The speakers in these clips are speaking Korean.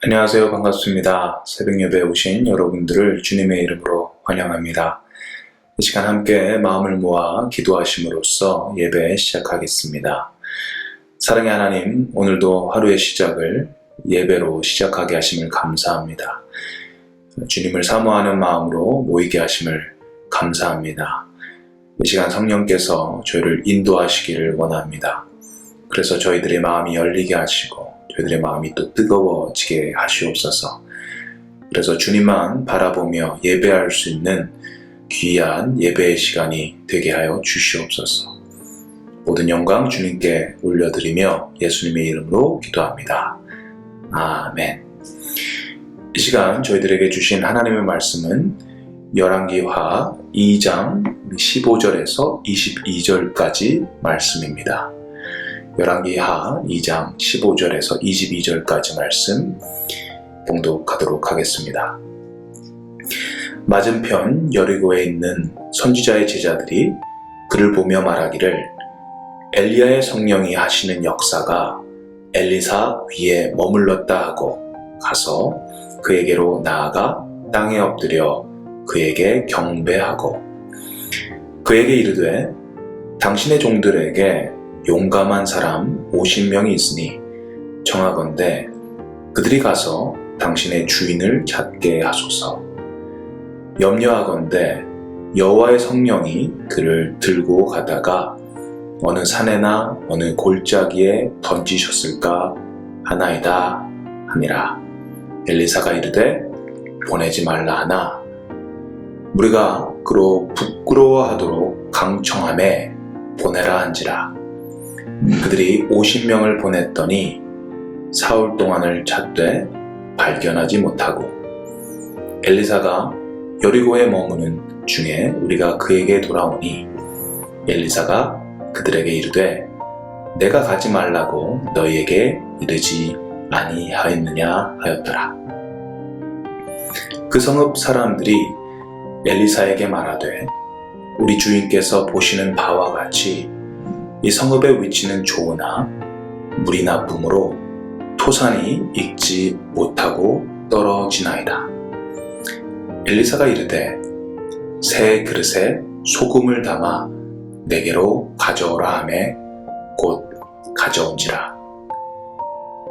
안녕하세요. 반갑습니다. 새벽 예배에 오신 여러분들을 주님의 이름으로 환영합니다. 이 시간 함께 마음을 모아 기도하심으로써 예배 시작하겠습니다. 사랑의 하나님, 오늘도 하루의 시작을 예배로 시작하게 하심을 감사합니다. 주님을 사모하는 마음으로 모이게 하심을 감사합니다. 이 시간 성령께서 저희를 인도하시기를 원합니다. 그래서 저희들의 마음이 열리게 하시고 저희들의 마음이 또 뜨거워지게 하시옵소서. 그래서 주님만 바라보며 예배할 수 있는 귀한 예배의 시간이 되게 하여 주시옵소서. 모든 영광 주님께 올려드리며 예수님의 이름으로 기도합니다. 아멘. 이 시간 저희들에게 주신 하나님의 말씀은 열왕기하 2장 15절에서 22절까지 말씀입니다. 열왕기하 2장 15절에서 22절까지 말씀 봉독하도록 하겠습니다. 맞은편 여리고에 있는 선지자의 제자들이 그를 보며 말하기를 엘리야의 성령이 하시는 역사가 엘리사 위에 머물렀다 하고 가서 그에게로 나아가 땅에 엎드려 그에게 경배하고 그에게 이르되 당신의 종들에게 용감한 사람 50명이 있으니 청하건대 그들이 가서 당신의 주인을 찾게 하소서. 염려하건대 여호와의 성령이 그를 들고 가다가 어느 산에나 어느 골짜기에 던지셨을까 하나이다 하니라. 엘리사가 이르되 보내지 말라 하나 우리가 그로 부끄러워하도록 강청하매 보내라 한지라. 그들이 50명을 보냈더니 사흘 동안을 찾되 발견하지 못하고 엘리사가 여리고에 머무는 중에 우리가 그에게 돌아오니 엘리사가 그들에게 이르되 내가 가지 말라고 너희에게 이르지 아니하였느냐 하였더라. 그 성읍 사람들이 엘리사에게 말하되 우리 주인께서 보시는 바와 같이 이 성읍의 위치는 좋으나 물이 나쁨으로 토산이 익지 못하고 떨어지나이다. 엘리사가 이르되 새 그릇에 소금을 담아 내게로 가져오라 하매 곧 가져온지라.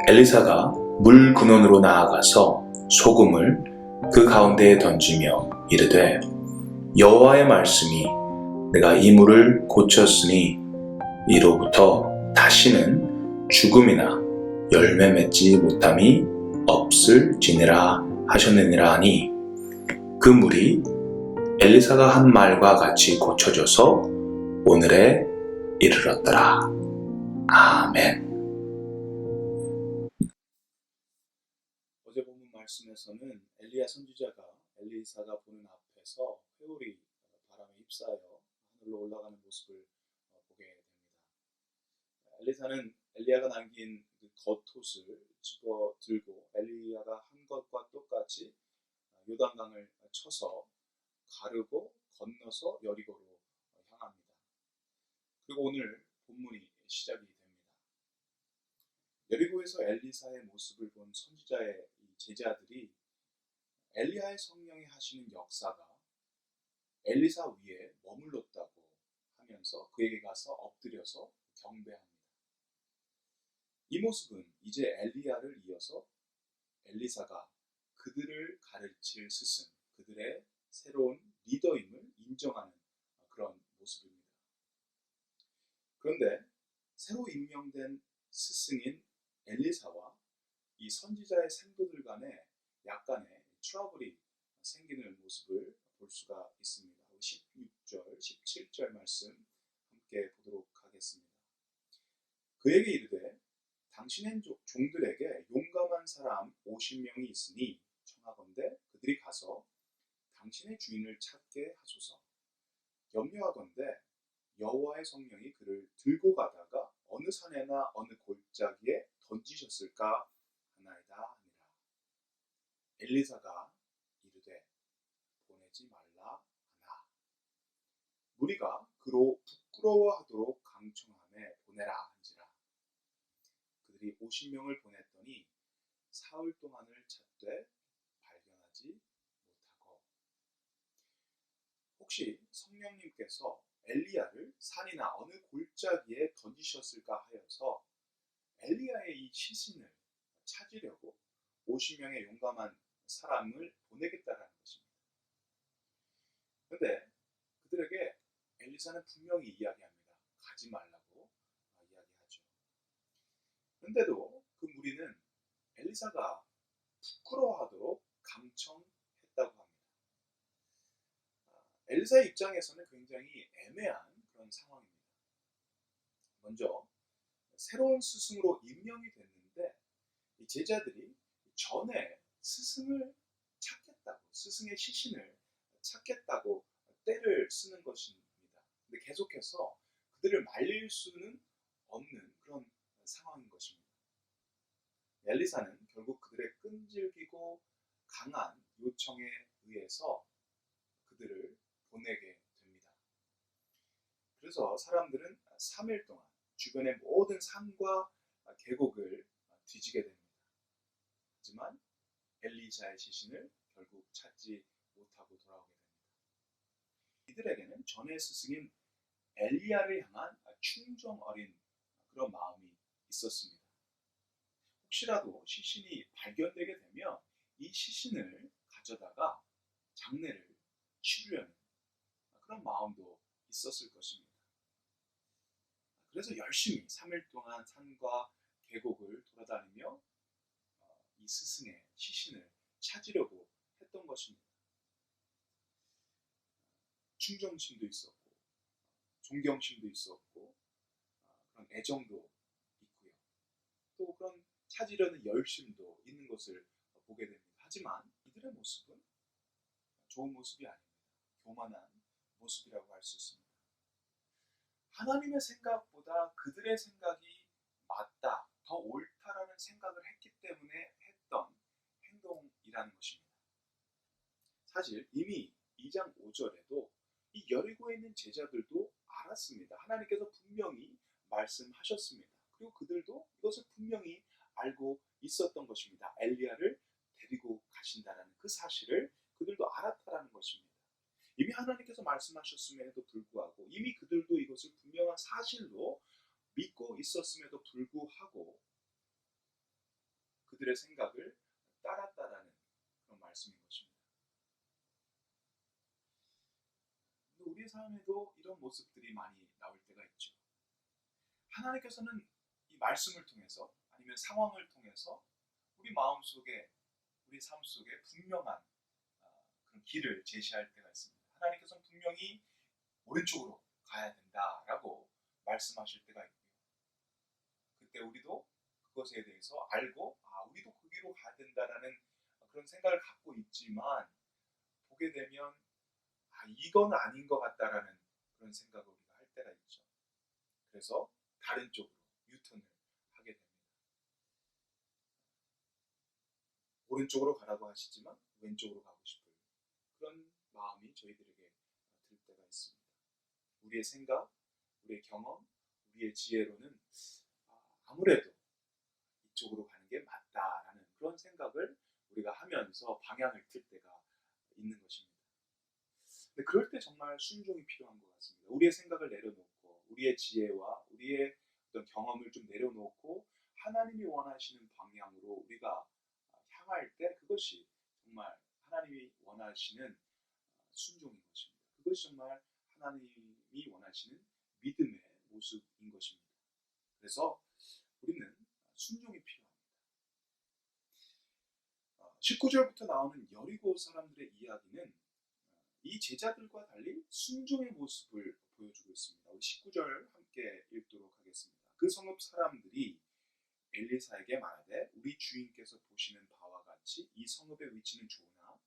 엘리사가 물 근원으로 나아가서 소금을 그 가운데에 던지며 이르되 여호와의 말씀이 내가 이 물을 고쳤으니 이로부터 다시는 죽음이나 열매 맺지 못함이 없을지니라 하셨느니라 하니 그 물이 엘리사가 한 말과 같이 고쳐져서 오늘에 이르렀더라. 아멘. 어제 본문 말씀에서는 엘리야 선지자가 엘리사가 보는 앞에서 회오리 바람에 휩싸여 하늘로 올라가는 모습을 보게 됩니다. 엘리사는 엘리야가 남긴 그 겉옷을 집어 들고 엘리야가 한 것과 똑같이 요단강을 쳐서 가르고 건너서 여리고로 향합니다. 그리고 오늘 본문이 시작이 됩니다. 여리고에서 엘리사의 모습을 본 선지자의 제자들이 엘리야의 성령이 하시는 역사가 엘리사 위에 머물렀다고 하면서 그에게 가서 엎드려서 경배합니다. 이 모습은 이제 엘리야를 이어서 엘리사가 그들을 가르칠 스승, 그들의 새로운 리더임을 인정하는 그런 모습입니다. 그런데 새로 임명된 스승인 엘리사와 이 선지자의 생도들 간에 약간의 트러블이 생기는 모습을 볼 수가 있습니다. 16절, 17절 말씀 함께 보도록 하겠습니다. 그에게 이르되 당신의 종들에게 용감한 사람 50명이 있으니 청하건대 그들이 가서 당신의 주인을 찾게 하소서. 염려하건대 여호와의 성령이 그를 들고 가다가 어느 산에나 어느 골짜기에 던지셨을까 하나이다 하니라. 엘리사가 이르되 보내지 말라 하나 우리가 그로 부끄러워하도록 강청하매 보내라 한지라. 그들이 50명을 보냈더니 사흘 동안을 찾되 발견하지 못하고. 혹시 성령님께서 엘리야를 산이나 어느 골짜기에 던지셨을까 하여서 엘리야의 이 시신을 찾으려고 50명의 용감한 사람을 보내겠다라는 것입니다. 그런데 그들에게 엘리사는 분명히 이야기합니다. 가지 말라고 이야기하죠. 그런데도 그 무리는 엘리사가 부끄러워하도록 감청했다고 합니다. 엘리사의 입장에서는 굉장히 애매한 그런 상황입니다. 먼저 새로운 스승으로 임명이 됐는데 이 제자들이 전에 스승을 찾겠다고, 스승의 시신을 찾겠다고 때를 쓰는 것입니다. 근데 계속해서 그들을 말릴 수는 없는 그런 상황인 것입니다. 엘리사는 결국 그들의 끈질기고 강한 요청에 의해서 그들을 보내게 됩니다. 그래서 사람들은 3일 동안 주변의 모든 산과 계곡을 뒤지게 됩니다. 하지만 엘리사의 시신을 결국 찾지 못하고 돌아오게 됩니다. 이들에게는 전의 스승인 엘리야를 향한 충정 어린 그런 마음이 있었습니다. 혹시라도 시신이 발견되게 되면 이 시신을 가져다가 장례를 치르려는 그런 마음도 있었을 것입니다. 그래서 열심히 3일 동안 산과 계곡을 돌아다니며 이 스승의 시신을 찾으려고 했던 것입니다. 충정심도 있었고 존경심도 있었고 그런 애정도 있고요. 또 그런 찾으려는 열심도 있는 것을 보게 됩니다. 하지만 이들의 모습은 좋은 모습이 아닙니다. 교만한 모습이라고 할 수 있습니다. 하나님의 생각보다 그들의 생각이 맞다, 더 옳다라는 생각을 했기 때문에 했던 행동이라는 것입니다. 사실 이미 2장 5절에도 이 여리고에 있는 제자들도 알았습니다. 하나님께서 분명히 말씀하셨습니다. 그리고 그들도 이것을 분명히 알고 있었던 것입니다. 엘리야를 데리고 가신다라는 그 사실을 그들도 알았다라는 것입니다. 이미 하나님께서 말씀하셨음에도 불구하고 이미 그들도 이것을 분명한 사실로 믿고 있었음에도 불구하고 그들의 생각을 따랐다라는 그런 말씀인 것입니다. 우리의 삶에도 이런 모습들이 많이 나올 때가 있죠. 하나님께서는 이 말씀을 통해서 아니면 상황을 통해서 우리 마음속에 우리 삶 속에 분명한 그런 길을 제시할 때가 있습니다. 하나님께서는 분명히 오른쪽으로 가야 된다라고 말씀하실 때가 있고요. 그때 우리도 그것에 대해서 알고 우리도 그 길로 가야 된다라는 그런 생각을 갖고 있지만 보게 되면 이건 아닌 것 같다라는 그런 생각을 우리가 할 때가 있죠. 그래서 다른 쪽으로 유턴을 하게 됩니다. 오른쪽으로 가라고 하시지만 왼쪽으로 가고 싶은 그런 마음이 저희들에게 들 때가 있습니다. 우리의 생각, 우리의 경험, 우리의 지혜로는 아무래도 이쪽으로 가는 게 맞다라는 그런 생각을 우리가 하면서 방향을 틀 때가 있는 것입니다. 근데 그럴 때 정말 순종이 필요한 것 같습니다. 우리의 생각을 내려놓고 우리의 지혜와 우리의 어떤 경험을 좀 내려놓고 하나님이 원하시는 방향으로 우리가 향할 때 그것이 정말 하나님이 원하시는 순종인 것입니다. 그것이 정말 하나님이 원하시는 믿음의 모습인 것입니다. 그래서 우리는 순종이 필요합니다. 19절부터 나오는 여리고 사람들의 이야기는 이 제자들과 달리 순종의 모습을 보여주고 있습니다. 우리 19절 함께 읽도록 하겠습니다. 그 성읍 사람들이 엘리사에게 말하되 우리 주인께서 보시는 바와 같이 이 성읍의 위치는 좋으나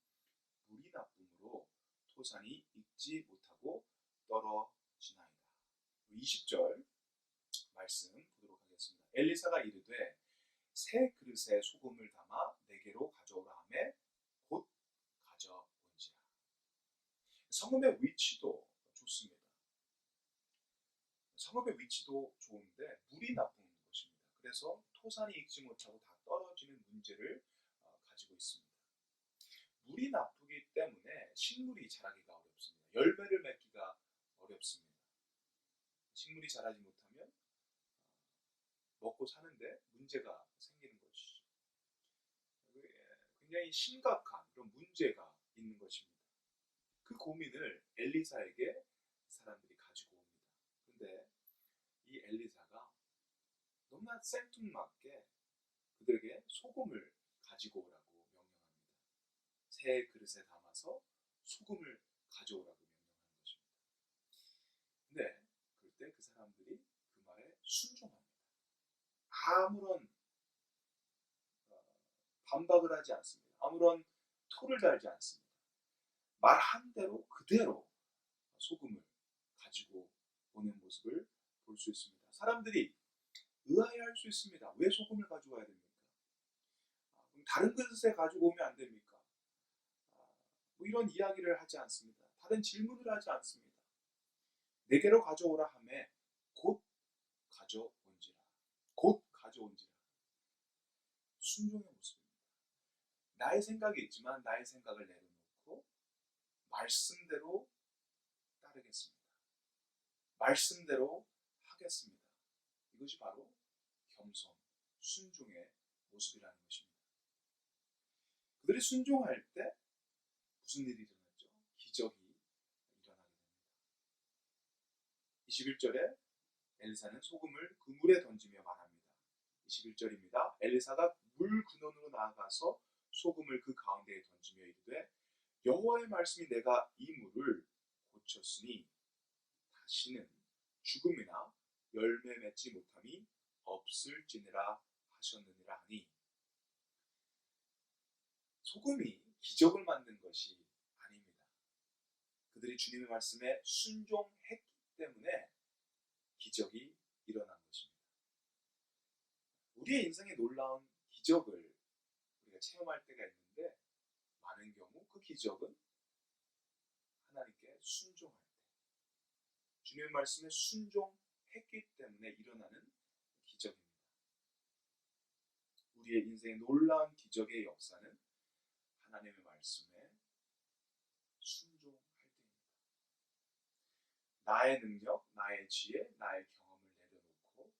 물이 나쁨으로 토산이 익지 못하고 떨어지나이다. 20절 말씀 보도록 하겠습니다. 엘리사가 이르되 새 그릇에 소금을 담아 내게로 가져오라 하매 곧 가져온지라. 성읍의 위치도 좋습니다. 성읍의 위치도 좋은데 물이 나쁜 것입니다. 그래서 토산이 익지 못하고 다 떨어지는 문제를 있습니다. 물이 나쁘기 때문에 식물이 자라기가 어렵습니다. 열매를 맺기가 어렵습니다. 식물이 자라지 못하면 먹고 사는데 문제가 생기는 것이죠. 굉장히 심각한 그런 문제가 있는 것입니다. 그 고민을 엘리사에게 사람들이 가지고 옵니다. 그런데 이 엘리사가 너무나 생뚱맞게 그들에게 소금을 가지고 오라고 명령합니다. 새 그릇에 담아서 소금을 가져오라고 명령하는 것입니다. 근데 그럴 때 그 사람들이 그 말에 순종합니다. 아무런 반박을 하지 않습니다. 아무런 토를 달지 않습니다. 말한 대로 그대로 소금을 가지고 오는 모습을 볼 수 있습니다. 사람들이 의아해할 수 있습니다. 왜 소금을 가져와야 됩니까? 다른 그릇에 가지고 오면 안 됩니까? 뭐 이런 이야기를 하지 않습니다. 다른 질문을 하지 않습니다. 내게로 가져오라 하매 곧 가져온지라. 곧 가져온지라. 순종의 모습입니다. 나의 생각이 있지만 나의 생각을 내려놓고 말씀대로 따르겠습니다. 말씀대로 하겠습니다. 이것이 바로 겸손, 순종의 모습이라는 것입니다. 그들이 순종할 때 무슨 일이 일어났죠? 기적이 일어나게 됩니다. 21절에 엘리사는 소금을 그 물에 던지며 말합니다. 21절입니다. 엘리사가 물 근원으로 나아가서 소금을 그 가운데에 던지며 이르되 여호와의 말씀이 내가 이 물을 고쳤으니 다시는 죽음이나 열매 맺지 못함이 없을지니라 하셨느니라 하니, 소금이 기적을 만든 것이 아닙니다. 그들이 주님의 말씀에 순종했기 때문에 기적이 일어난 것입니다. 우리의 인생에 놀라운 기적을 우리가 체험할 때가 있는데 많은 경우 그 기적은 하나님께 순종할 때, 주님의 말씀에 순종했기 때문에 일어나는 기적입니다. 우리의 인생의 놀라운 기적의 역사는 하나님의 말씀에 순종할 때입니다. 나의 능력, 나의 지혜, 나의 경험을 내려놓고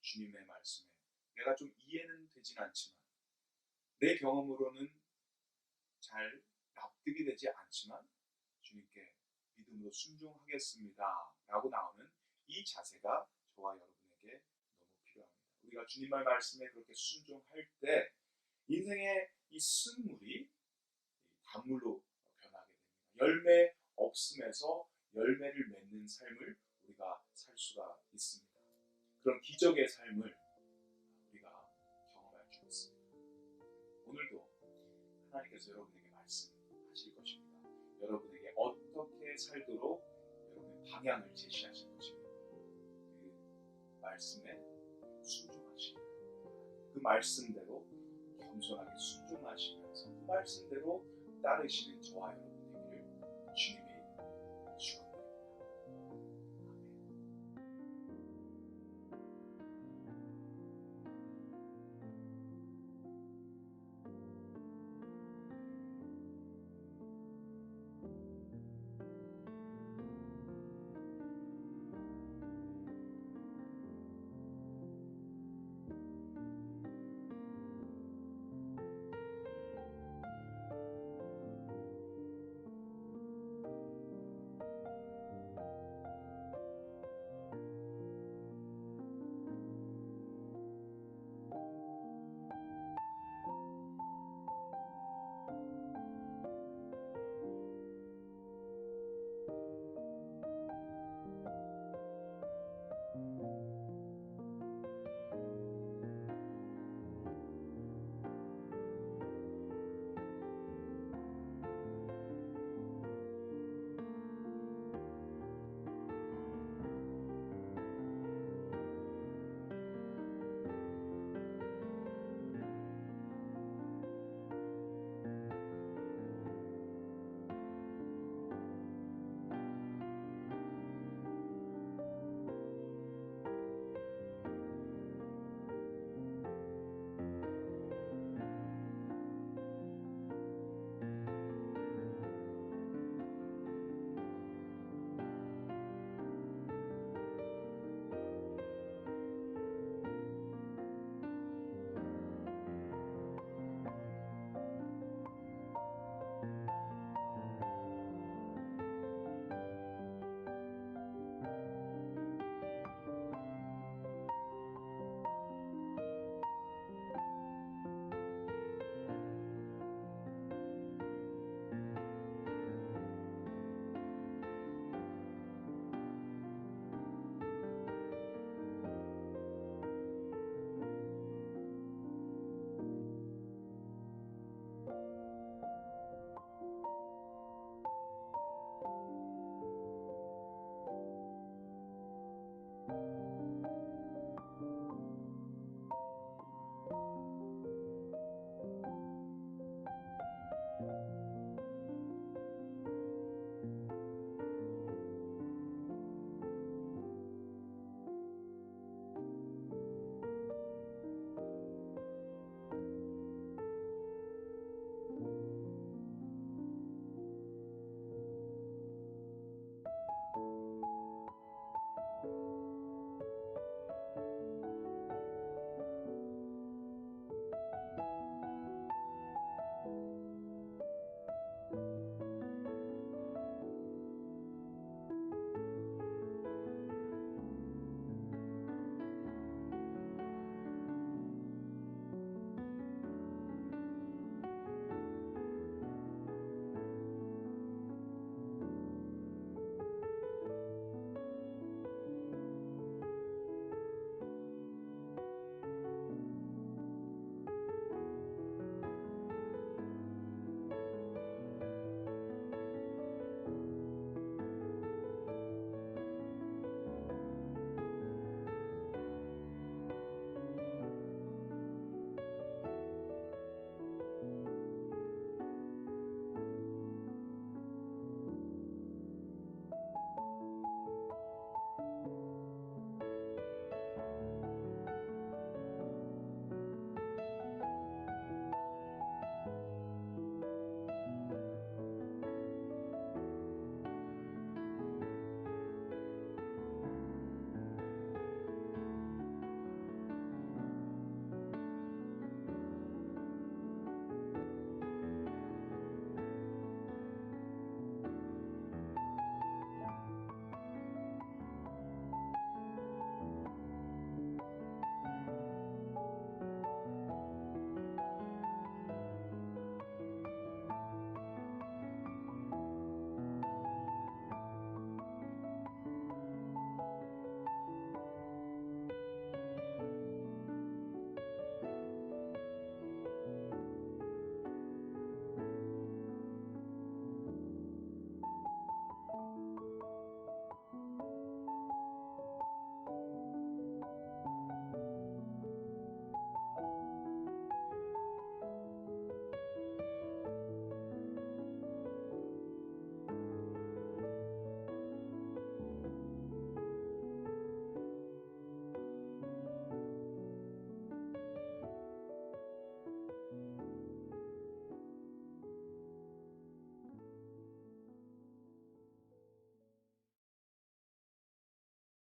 주님의 말씀에 내가 좀 이해는 되진 않지만 내 경험으로는 잘 납득이 되지 않지만 주님께 믿음으로 순종하겠습니다 라고 나오는 이 자세가 저와 여러분에게 너무 필요합니다. 우리가 주님의 말씀에 그렇게 순종할 때 인생의 이 쓴물이 단물로 변하게 됩니다. 열매 없음에서 열매를 맺는 삶을 우리가 살 수가 있습니다. 그런 기적의 삶을 우리가 경험할 수 있습니다. 오늘도 하나님께서 여러분에게 말씀하실 것입니다. 여러분에게 어떻게 살도록 여러분의 방향을 제시하실 것입니다. 그 말씀에 순종하시고 그 말씀대로 겸손하게 순종하시면서 그 말씀대로 따르시는 저와 여러분 되기를 주님이 축원합니다.